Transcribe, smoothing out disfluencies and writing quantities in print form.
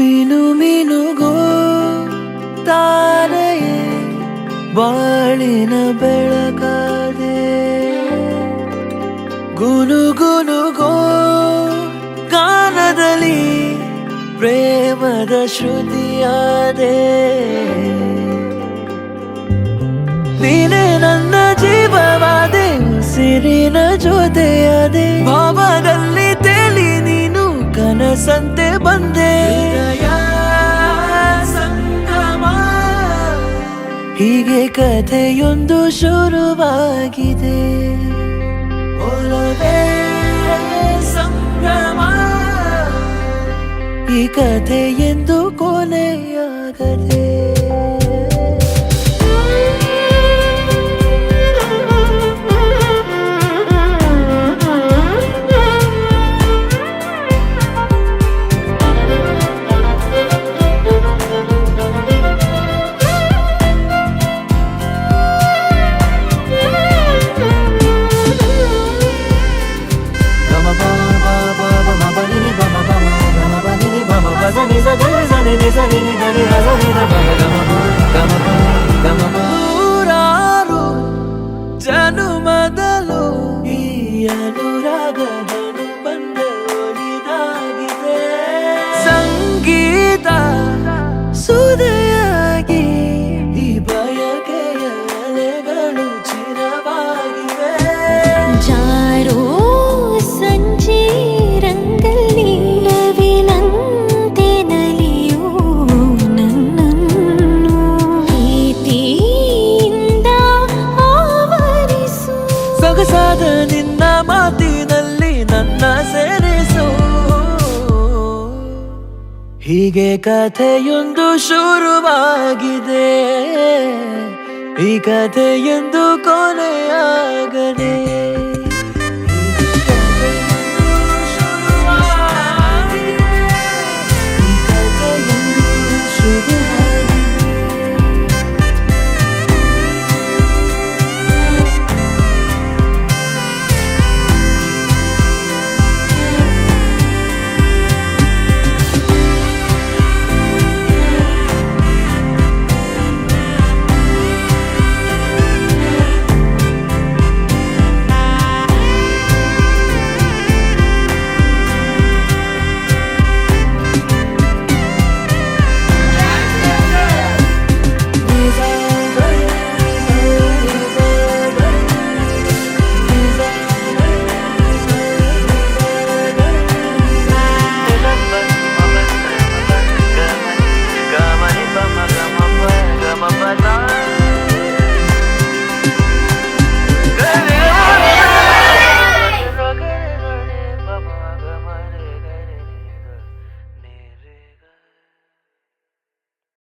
ಮೀನು ಮೀನುಗೋ ತಾರೆಯೇ ಬಾಳಿನ ಬೆಳಕಾದೆ ಗುನುಗುನುಗೋ ಗಾನದಲ್ಲಿ ಪ್ರೇಮದ ಶ್ರುತಿಯಾದೆ ನೀನೇ ನನ್ನ ಜೀವವಾದೆ ಉಸಿರಿನ ಜೊತೆಯಾದೆ ಭಾವದಲ್ಲಿ ತೇಲಿ ನೀನು ಕನಸಂತೆ ಬಂದೆ ಸಂಗಮ ಹೀಗೆ ಕಥೆಯೊಂದು ಶುರುವಾಗಿದೆ ಒಲವೇ ಸಂಭ್ರಮ ಈ ಕಥೆಯೆಂದು ಕೊನೆಯಾಗದೆ ನೂರಾರು ಜನುಮದಲು ಈ ಅನುರಾಗದನು ಬಂದ ಒಲಿದಾಗಿದೆ ಸಂಗೀತ ಸುದೆಯಾಗಿ ಈ ಬಯಕೆಯ ಅಲೆಗಳು ಚಿರವಾಗಿವೆ ಜಾರೋ ಸಂಜೆ ರಂಗಲ್ಲಿ ನವಿಲಂತೆ ನಲಿಯೋ ನನ್ನನ್ನು ಪ್ರೀತಿಯಿಂದ ಆವರಿಸು ಸೊಗಸಾದ ನಿನ್ನ ಮಾತಿನಲ್ಲಿ ನನ್ನ ಸೇರಿಸು ಹೀಗೆ ಕಥೆಯೊಂದು ಶುರುವಾಗಿದೆ ಈ ಕಥೆಯೊಂದು ಕೊನೆಯಾಗದೆ